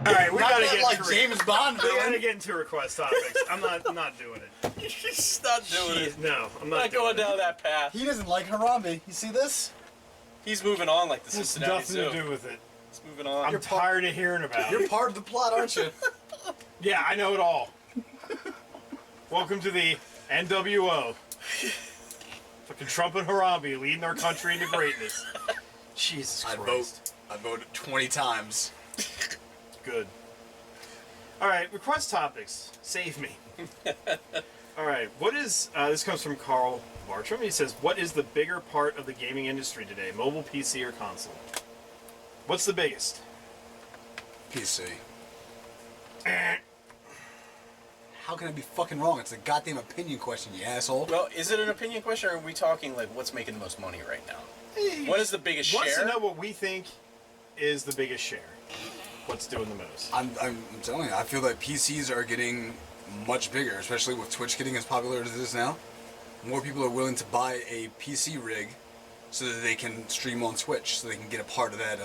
All right, we gotta get like into James Bond. We gotta get into request topics. I'm not doing it. He's not doing it. No, I'm Not not going doing down that path. He doesn't like Harambe. You see this? He's moving on like the It has Cincinnati nothing Zoo. to do with it. He's moving on. I'm tired of hearing about You're it. part of the plot, aren't you? Yeah, I know it all. Welcome to the NWO. Fucking Trump and Harambe leading our country into greatness. Jesus Christ. I voted 20 times. Good. All right, request topics. Save me. All right, what is, this comes from Carl Bartram. He says, what is the bigger part of the gaming industry today, mobile, PC, or console? What's the biggest? PC. How can I be fucking wrong? It's a goddamn opinion question, you asshole. Well, is it an opinion question, or are we talking like what's making the most money right now? What is the biggest Wants share? to know what we think is the biggest share. What's doing the most? I'm telling you, I feel that PCs are getting much bigger, especially with Twitch getting as popular as it is now. More people are willing to buy a PC rig so that they can stream on Twitch, so they can get a part of that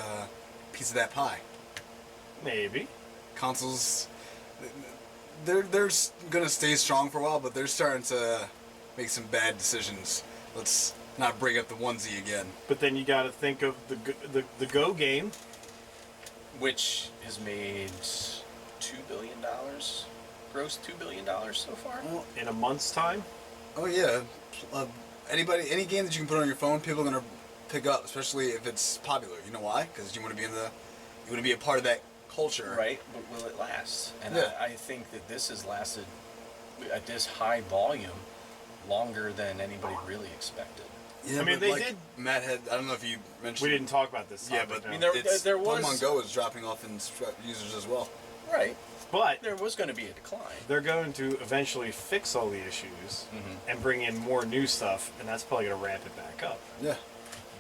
piece of that pie. Maybe. Consoles, they're gonna stay strong for a while, but they're starting to make some bad decisions. Let's not bring up the onesie again. But then you got to think of the Go game. Which has made $2 billion, gross $2 billion so far. Well, In a month's time? oh yeah, any game that you can put on your phone, people are gonna pick up, especially if it's popular. You know why? Because you want to be a part of that culture. Right, but will it last? And Yeah. I think that this has lasted at this high volume longer than anybody really expected. Yeah, I mean, but they like did- Matt had. I don't know if you mentioned. We didn't talk about this Yeah, topic, but no. I mean, there was- Pokemon Go is dropping off in users as well. Right, But there was going to be a decline. they're going to eventually fix all the issues and bring in more new stuff, and that's probably going to ramp it back up. Yeah,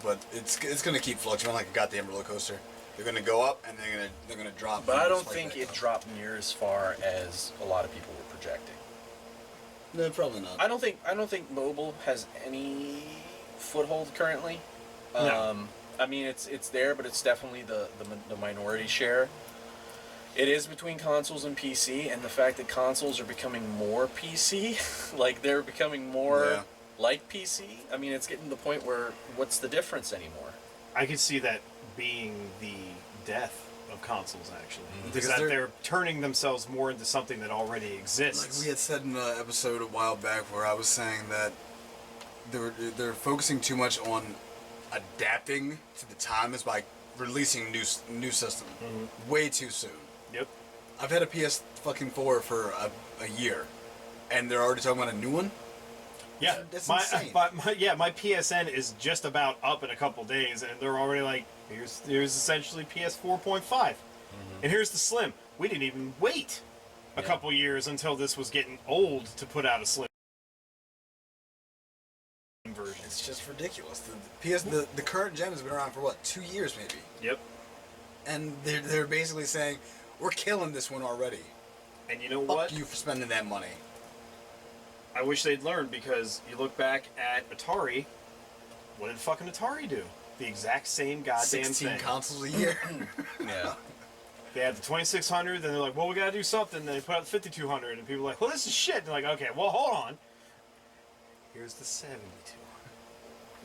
but it's gonna keep fluctuating like a goddamn roller coaster. They're gonna go up and they're gonna drop. But I don't just like think that. it dropped near as far as a lot of people were projecting. No, probably not. I don't think mobile has any foothold currently. No. I mean, it's there, but it's definitely the minority share. It is between consoles and PC, and the fact that consoles are becoming more PC, like they're becoming more Yeah. like PC. I mean, it's getting to the point where what's the difference anymore? I could see that being the death of consoles, actually. Because Because they're turning themselves more into something that already exists. Like we had said in an episode a while back, where I was saying that they're focusing too much on adapting to the times by releasing new system way too soon. Yep. I've had a PS4 for a year, and they're already talking about a new one. Yeah, That's my insane. my PSN is just about up in a couple days, and they're already like, here's essentially PS 4.5, and here's the Slim. We didn't even wait a couple years until this was getting old to put out a Slim version. It's just ridiculous. The current gen has been around for what, 2 years maybe, Yep. and they're basically saying we're killing this one already. And you know Fuck what? you for spending that money. I wish they'd learn, because you look back at Atari. What did fucking Atari do? The exact same goddamn 16 thing. consoles a year. Yeah. They had the 2600, then they're like, well, we gotta do something. Then they put out the 5200, and people are like, well, this is shit. And they're like, okay, well, hold on. Here's the 7200.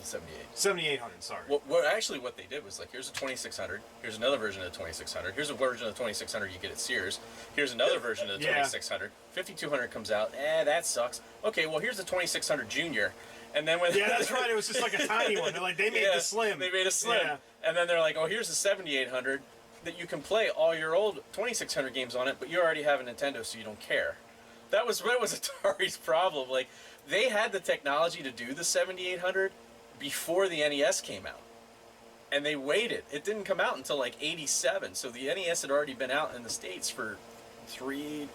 78. 7800, sorry. What they did was like, here's a 2600, here's another version of the 2600, here's a version of the 2600 you get at Sears, here's another version of the Yeah. 2600, 5200 comes out, that sucks. Okay, well here's the 2600 Junior, and then when Yeah, that's right. It was just like a tiny one. They're like, they made the Slim. They made a Slim, Yeah. and then they're like, oh, here's the 7800 that you can play all your old 2600 games on it, but you already have a Nintendo, so you don't care. That was Atari's problem. Like, they had the technology to do the 7800 before the NES came out. And they waited. It didn't come out until like 87. So the NES had already been out in the States for 2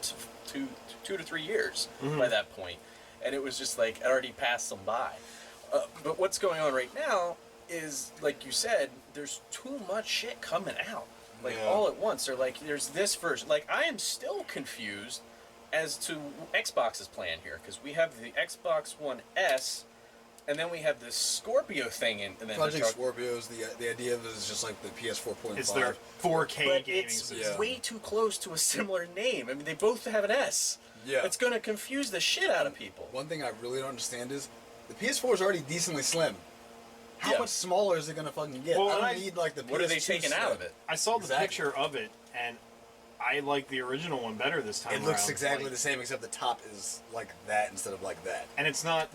to 3 years by that point. And it was just like, it already passed them by. But what's going on right now is, like you said, there's too much shit coming out. Like, all at once. They're like, there's this version. Like, I am still confused as to Xbox's plan here. Because we have the Xbox One S and then we have this Scorpio thing, and then Project Scorpio's the idea of it is just like the PS4.5. It's their 4K but gaming it's system. way too close to a similar name. I mean, they both have an S. Yeah. It's going to confuse the shit out of people. One thing I really don't understand is the PS4 is already decently slim. How Yeah. much smaller is it gonna fucking get? Well, I don't need like the What are they PS2 taking out of it? I saw the Exactly. picture of it, and I like the original one better this time It looks around. exactly Like, the same, except the top is like that instead of like that. and it's not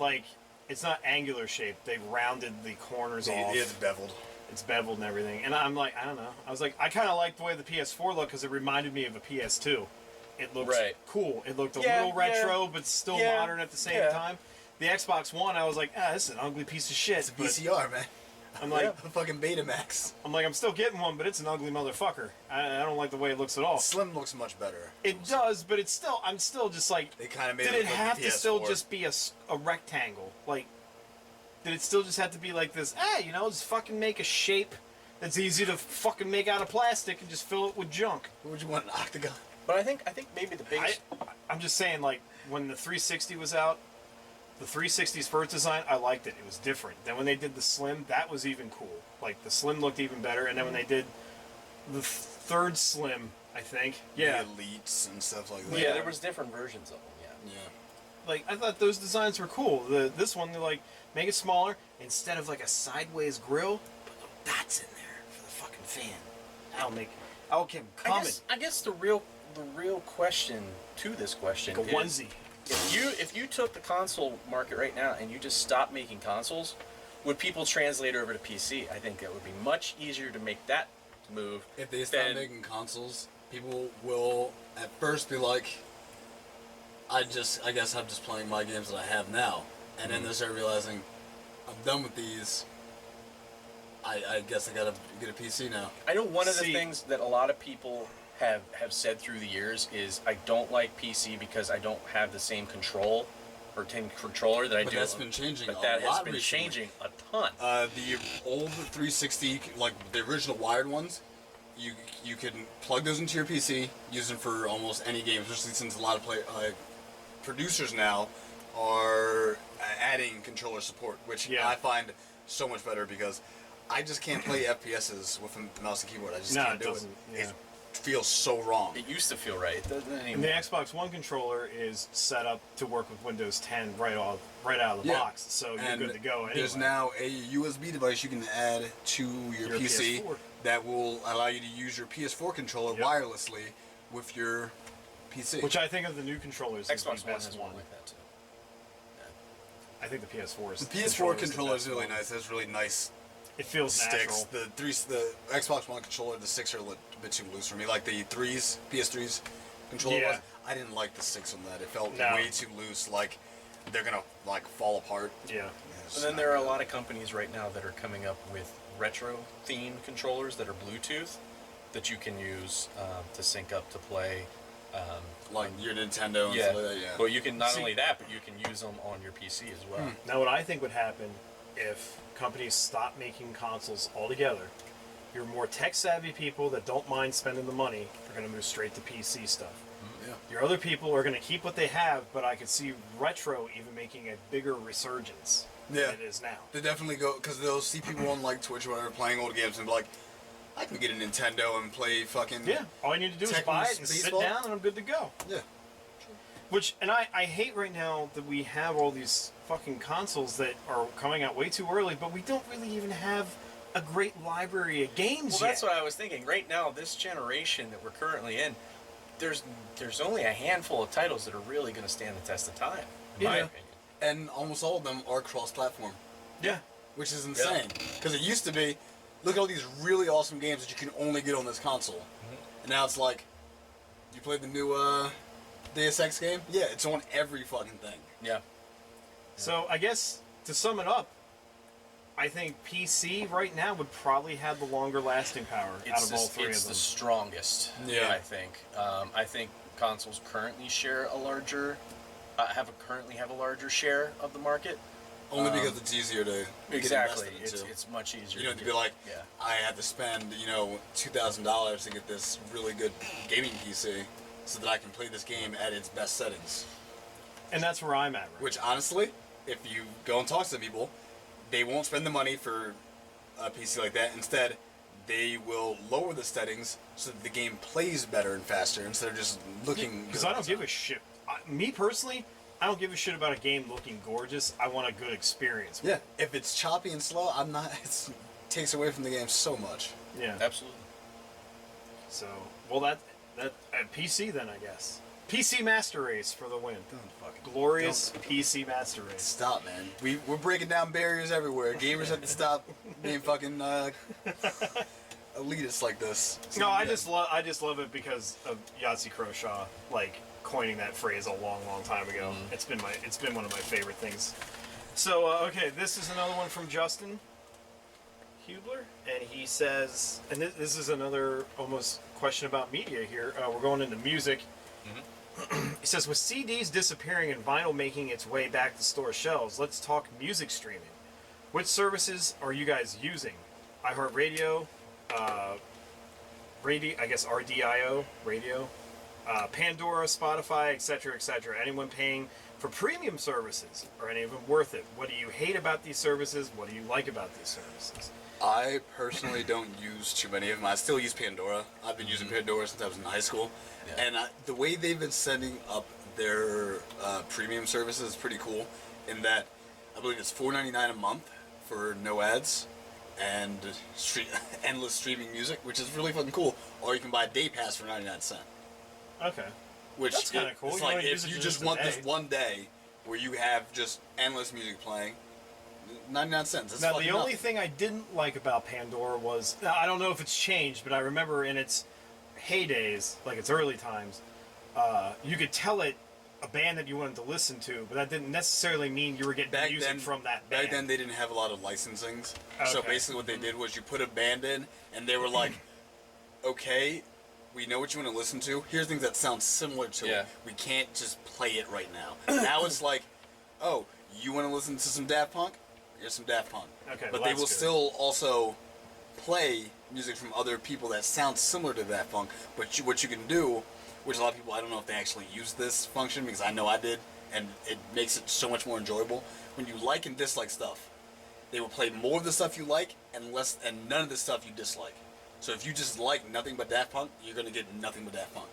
angular shaped. They've rounded the corners off. It's beveled. It's beveled and everything. And I'm like, I don't know. I was like, I kind of liked the way the PS4 looked because it reminded me of a PS2. It looked Right. cool. It looked a Yeah, little retro, but still yeah, modern at the same yeah. time. The Xbox One, I was like, this is an ugly piece of shit. It's a but VCR, man. I'm like, The fucking Betamax. I'm still getting one, but it's an ugly motherfucker. I don't like the way it looks at all. Slim looks much better. It does, but it's still. I'm still just like. They kind of made Did it it look have like to the still PS4. just be a rectangle? Like, did it still just have to be like this? Just fucking make a shape that's easy to fucking make out of plastic and just fill it with junk. What would you want, an octagon? But I think maybe the biggest. I'm just saying, like, when the 360 was out, the 360's first design, I liked it. It was different. Then when they did the Slim, that was even cool. Like, the Slim looked even better. And then when they did the third Slim, I think, yeah, The elites and stuff like that. Yeah, there was different versions of them. Yeah. Yeah. like I thought those designs were cool. This one, they're like, make it smaller instead of like a sideways grill, put little dots in there for the fucking fan. I'll keep them coming. I guess the real question to this question Like a onesie. If you took the console market right now and you just stopped making consoles, would people translate over to PC? I think it would be much easier to make that move. If they start than- making consoles, people will at first be like, I guess I'm just playing my games that I have now. And then they start realizing, I'm done with these. I guess I gotta get a PC now. I know one of the See- things that a lot of people have said through the years is I don't like PC because I don't have the same controller that I But do. that's been changing But a that has lot been recently. changing a ton. The old 360, like the original wired ones, you can plug those into your PC, use them for almost any game, especially since a lot of producers now are adding controller support, which Yeah. I find so much better because I just can't play FPSs with a mouse and keyboard. I just No, can't it do it. doesn't, yeah. It feels so wrong. It used to feel right. It doesn't And anymore. the Xbox One controller is set up to work with Windows 10 right out of the Yeah. box, so you're And good to go anyway. there's now a USB device you can add to your PC PS4. that will allow you to use your PS4 controller Yep. wirelessly with your PC. Which I think of the new controllers is Xbox the One best has one. one like that too. I think the PS4 is the PS4 the controller is best really one. nice. It has really nice It feels sticks. natural. The Xbox One controller, the sticks are a bit too loose for me. Like the PS3's controller Yeah. was, I didn't like the sticks on that. It felt No. way too loose. Like they're gonna like fall apart. Yeah. It's And then not there are a good. lot of companies right now that are coming up with retro themed controllers that are Bluetooth that you can use to sync up to play. Like your Nintendo and Yeah. stuff like that. Yeah. Well, you can not See- only that, but you can use them on your PC as well. Now, what I think would happen if companies stop making consoles altogether, your more tech-savvy people that don't mind spending the money are going to move straight to PC stuff. Yeah. Your other people are going to keep what they have, but I could see retro even making a bigger resurgence Yeah. than it is now. They definitely go because they'll see people on like Twitch or whatever playing old games and be like, I can get a Nintendo and play fucking Yeah, all you need to do is Tekken buy it and sit baseball? down and I'm good to go. Yeah. I hate right now that we have all these fucking consoles that are coming out way too early, but we don't really even have a great library of games Well, yet. that's what I was thinking. Right now, this generation that we're currently in, there's only a handful of titles that are really going to stand the test of time, in my Yeah. opinion. And almost all of them are cross-platform, Yeah. which is insane. Because it used to be, look at all these really awesome games that you can only get on this console, and now it's like, you played the new Deus Ex game? Yeah, it's on every fucking thing. Yeah. So I guess to sum it up, I think PC right now would probably have the longer lasting power out of all three It's of the them. strongest. Yeah. I think. I think consoles currently share a larger, currently have a larger share of the market. Only because it's easier to Exactly. get invested into. It's much easier. You don't have to be like, Yeah. I had to spend, $2,000 to get this really good gaming PC so that I can play this game at its best settings. And that's where I'm at right Which honestly, if you go and talk to people, they won't spend the money for a PC like that. Instead, they will lower the settings so that the game plays better and faster instead of just looking. Because I don't give a shit. Me personally, I don't give a shit about a game looking gorgeous. I want a good experience. Yeah, if it's choppy and slow, I'm not. It takes away from the game so much. Yeah. Absolutely. So, well, that PC then, I guess. PC Master Race for the win. Glorious PC Master Race. Stop, man. We're breaking down barriers everywhere. Gamers have to stop being fucking elitists like this. No, I just love it because of Yahtzee Croshaw, like coining that phrase a long, long time ago. It's been one of my favorite things. So okay, this is another one from Justin Hubler, and he says, and this is another almost question about media here. We're going into music. He says, with CDs disappearing and vinyl making its way back to store shelves, let's talk music streaming. Which services are you guys using? iHeartRadio, radio, I guess RDIO, radio, Pandora, Spotify, etc., etc. Anyone paying for premium services? Are any of them worth it? What do you hate about these services? What do you like about these services? I personally don't use too many of them. I still use Pandora. I've been using Pandora since I was in high school. Yeah. And the way they've been setting up their premium services is pretty cool in that I believe it's $4.99 a month for no ads and endless streaming music, which is really fucking cool. Or you can buy a day pass for 99 cents. Okay. Which that's kind of cool. It's like if you just want this one day where you have just endless music playing, 99 cents. That's now, the only thing I didn't like about Pandora was, I don't know if it's changed, but I remember in its heydays, like its early times, you could tell it a band that you wanted to listen to, but that didn't necessarily mean you were getting music from that band. Back then, they didn't have a lot of licensings. Okay. So basically what they did was you put a band in, and they were like, okay, we know what you want to listen to. Here's things that sound similar to it. We can't just play it right now. Now it's like, oh, you want to listen to some Daft Punk? Here's some Daft Punk. Okay, but they will still also play music from other people that sound similar to Daft Punk. But what you can do, which a lot of people, I don't know if they actually use this function, because I know I did, and it makes it so much more enjoyable. When you like and dislike stuff, they will play more of the stuff you like and none of the stuff you dislike. So if you just like nothing but Daft Punk, you're going to get nothing but Daft Punk.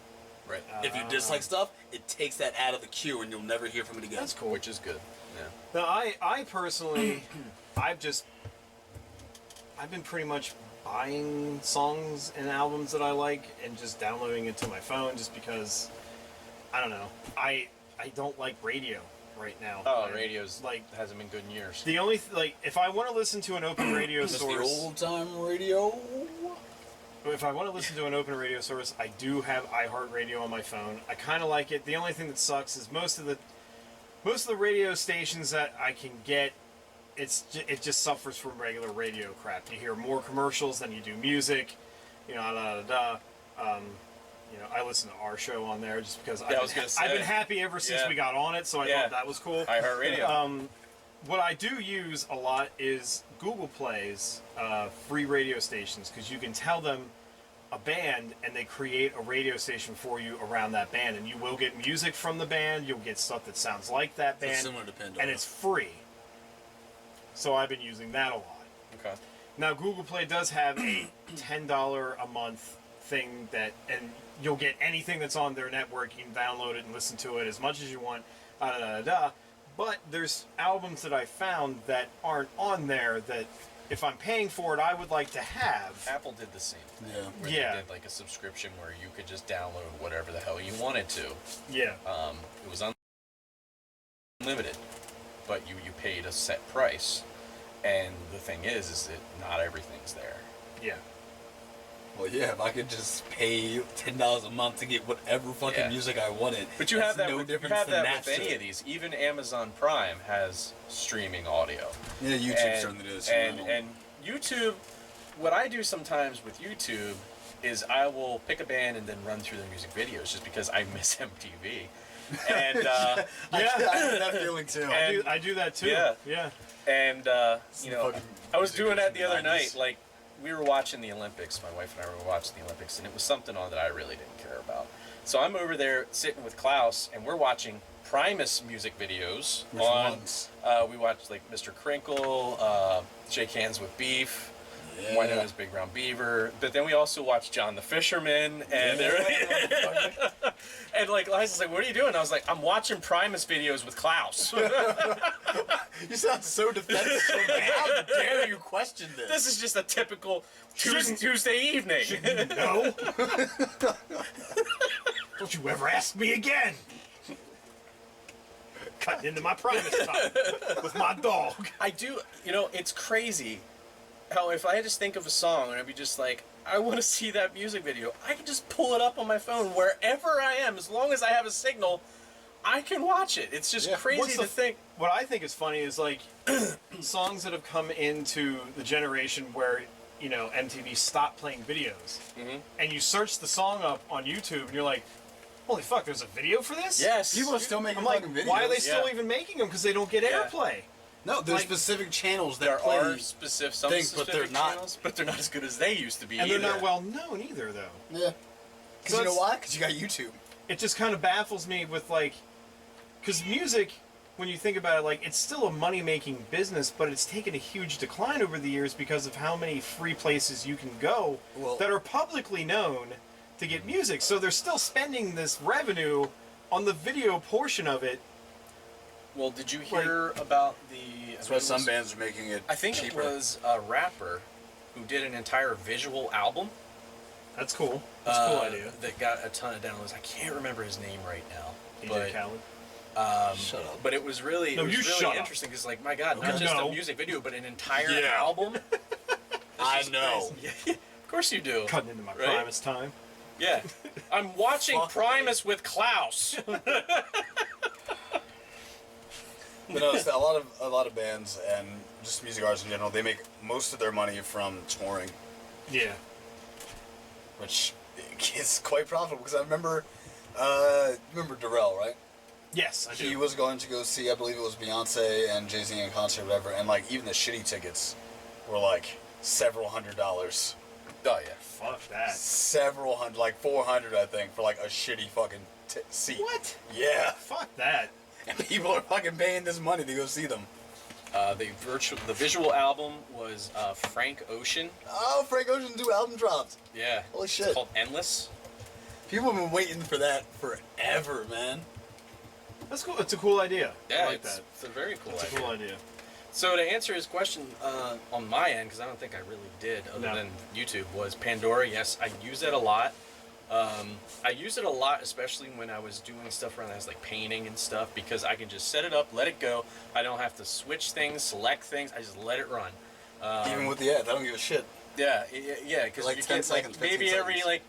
Right. If you dislike stuff, it takes that out of the queue and you'll never hear from it again. That's cool. Which is good. Yeah. Now, I personally, I've been pretty much buying songs and albums that I like and just downloading it to my phone just because, I don't know, I don't like radio right now. Oh, radio's hasn't been good in years. The only if I want to listen to an open radio source, the old time radio. If I want to listen to an open radio source, I do have iHeartRadio on my phone. I kind of like it. The only thing that sucks is most of the radio stations that I can get, it just suffers from regular radio crap. You hear more commercials than you do music, you know, you know, I listen to our show on there just because I've been happy ever since we got on it, so I thought that was cool. iHeartRadio. What I do use a lot is Google Play's free radio stations, because you can tell them a band and they create a radio station for you around that band, and you will get music from the band, you'll get stuff that sounds like that band, similar to Pandora. And it's free. So I've been using that a lot. Okay. Now Google Play does have a $10 a month thing and you'll get anything that's on their network. You can download it and listen to it as much as you want. But there's albums that I found that aren't on there that if I'm paying for it, I would like to have. Apple did the same thing. Yeah. They did like a subscription where you could just download whatever the hell you wanted to. Yeah. It was unlimited, but you paid a set price. And the thing is that not everything's there. Yeah. Well, yeah, if I could just pay $10 a month to get whatever fucking music I wanted. But you have that, no with, difference you have than that with any of these. Even Amazon Prime has streaming audio. Yeah, YouTube's starting to do this. And YouTube, what I do sometimes with YouTube is I will pick a band and then run through their music videos just because I miss MTV. And I have that feeling too. I do that too. Yeah. And you know, I was doing that the other night. Like, we were watching the Olympics. My wife and I were watching the Olympics, and it was something on that I really didn't care about. So I'm over there sitting with Klaus, and we're watching Primus music videos. Which on, ones? We watched like Mr. Crinkle, Shake Hands with Beef. Yeah. Why Not As Big Brown Beaver, but then we also watched John the Fisherman, and and like Liza's like, "What are you doing?" I was like, "I'm watching Primus videos with Klaus." You sound so defensive. How dare you question this? This is just a typical Tuesday evening. No. Don't you ever ask me again. Cutting into my Primus time with my dog. I do, it's crazy how if I just think of a song and I'd be just like, I want to see that music video, I can just pull it up on my phone wherever I am, as long as I have a signal, I can watch it. It's just crazy to think. What I think is funny is like songs that have come into the generation where MTV stopped playing videos, and you search the song up on YouTube and you're like, holy fuck, there's a video for this? Yes. People are still making I'm like, fucking videos. why are they still even making them? Because they don't get airplay. No, there's like, specific channels that There play are some things, but specific they're not. channels, but they're not as good as they used to be. And either. they're not well known either, though. Yeah. Because So you know it's- why? Because you got YouTube. It just kind of baffles me with like, because music, when you think about it, like it's still a money-making business, but it's taken a huge decline over the years because of how many free places you can go that are publicly known to get music. So they're still spending this revenue on the video portion of it. Well, did you hear about the? That's why some bands are making it I think cheaper. it was a rapper who did an entire visual album. That's cool. That's a cool idea. That got a ton of downloads. I can't remember his name right now. DJ Khaled. Shut up. But it was really, No, you shut up. interesting because, like, my God, not Okay. just No. a music video, but an entire Yeah. album. I know. Yeah, of course you do. Cutting into my Right? Primus time. Yeah, I'm watching Fuck Primus with Klaus. But no, it's a lot of bands and just music artists in general, they make most of their money from touring, Yeah. which is quite profitable. Because I remember, you remember Darrell, right? Yes, I do. He was going to go see, I believe it was Beyonce and Jay-Z in concert or whatever, and like even the shitty tickets were like several $100s. Oh yeah. Fuck that. Several hundred, like 400, I think, for like a shitty fucking seat. What? Yeah. Fuck that. And people are fucking paying this money to go see them. The visual album was Frank Ocean. Oh, Frank Ocean's new album dropped. Yeah. Holy shit. It's called Endless. People have been waiting for that forever, man. That's cool. It's a cool idea. Yeah, I like it's that. a very cool It's a idea. cool idea. So to answer his question on my end, because I don't think I really did, other No. than YouTube, was Pandora. Yes, I use it a lot. I use it a lot, especially when I was doing stuff around the house, like painting and stuff, because I can just set it up, let it go. I don't have to switch things, select things. I just let it run. Even with the ads, I don't give a shit. Yeah, because Like you 10 get seconds, like maybe 15 every seconds. like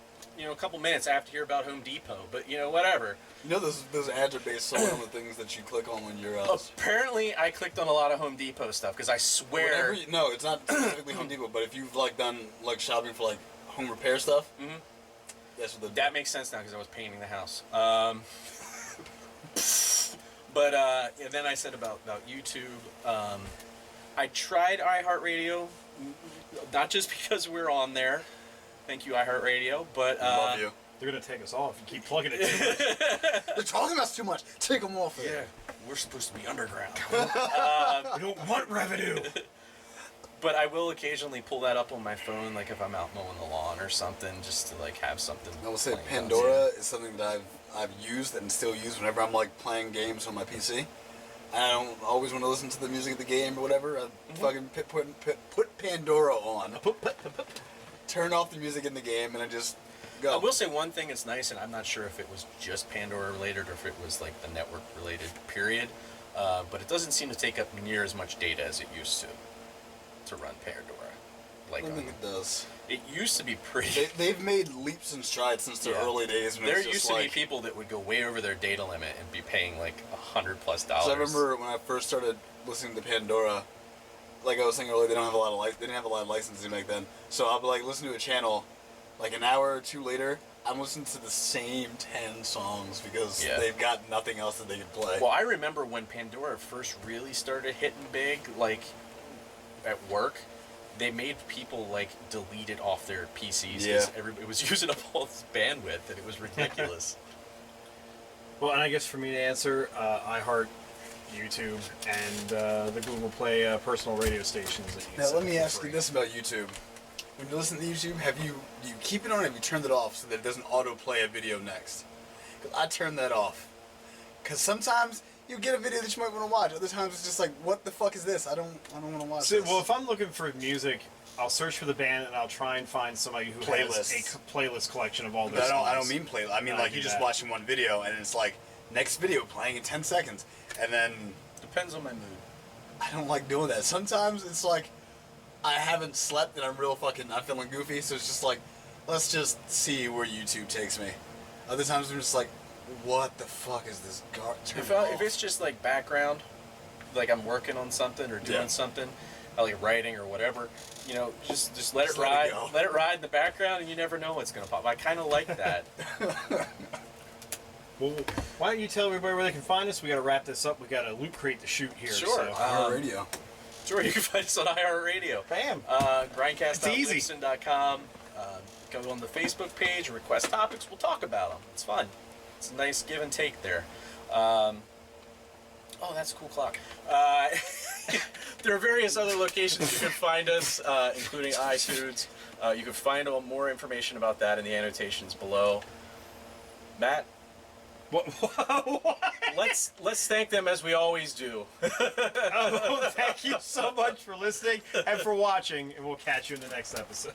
a couple minutes I have to hear about Home Depot, but whatever. You know those ads are based solely on the things that you click on when you're Apparently, I clicked on a lot of Home Depot stuff because I swear. no, it's not specifically Home Depot, but if you've like done like shopping for like home repair stuff, that's what That makes sense now because I was painting the house. But and then I said about YouTube. I tried iHeartRadio, not just because we're on there. Thank you, iHeartRadio. But love you. They're gonna take us off. You keep plugging it too much. They're talking about us too much. Take them off. Yeah, we're supposed to be underground. We don't want revenue. But I will occasionally pull that up on my phone, like if I'm out mowing the lawn or something, just to like have something. I will say playing Pandora is something that I've used and still use whenever I'm like playing games on my PC. I don't always want to listen to the music of the game or whatever. I fucking put Pandora on. Turn off the music in the game and I just go. I will say one thing that's nice, and I'm not sure if it was just Pandora related or if it was like the network related period, but it doesn't seem to take up near as much data as it used to run Pandora. Like I don't think it does. It used to be pretty. They've made leaps and strides since their Yeah. early days. When it There was just used to like, be people that would go way over their data limit and be paying like $100+. So I remember when I first started listening to Pandora, like I was saying earlier, they didn't have a lot of licensing back then. So I'll be like listening to a channel, like an hour or two later, I'm listening to the same 10 songs because they've got nothing else that they can play. Well, I remember when Pandora first really started hitting big, like at work. They made people like delete it off their PCs because it was using up all this bandwidth, and it was ridiculous. Well, and I guess for me to answer, iHeart, YouTube, and the Google Play personal radio stations. That you can Now set let up me for ask you free. this about YouTube. When you listen to YouTube, do you keep it on or have you turned it off so that it doesn't autoplay a video next? 'Cause I turn that off. Because sometimes you get a video that you might want to watch. Other times it's just like, what the fuck is this? I don't want to watch So, this. well, if I'm looking for music, I'll search for the band and I'll try and find somebody who has Playlists. a playlist collection of all their But songs. I don't mean play. I mean No, I like do you're just that. watching one video and it's like next video playing in 10 seconds, and then Depends on my mood. I don't like doing that. Sometimes it's like I haven't slept and I'm feeling goofy, so it's just like let's just see where YouTube takes me. Other times I'm just like, what the fuck is this garbage? If it's just like background, like I'm working on something or doing Yeah. something, like writing or whatever, just let it Just let it ride. go. Let it ride in the background, and you never know what's gonna pop. I kind of like that. Well, why don't you tell everybody where they can find us? We got to wrap this up. We got a loot crate to shoot here. Sure. So. iHeartRadio. Sure, you can find us on iHeartRadio. Bam. Grindcast.it. It's easy. Go on the Facebook page, request topics, we'll talk about them. It's fun. It's a nice give and take there. Oh, that's a cool clock. There are various other locations you can find us, including iTunes. You can find more information about that in the annotations below. Matt, What? let's thank them as we always do. Oh, thank you so much for listening and for watching, and we'll catch you in the next episode.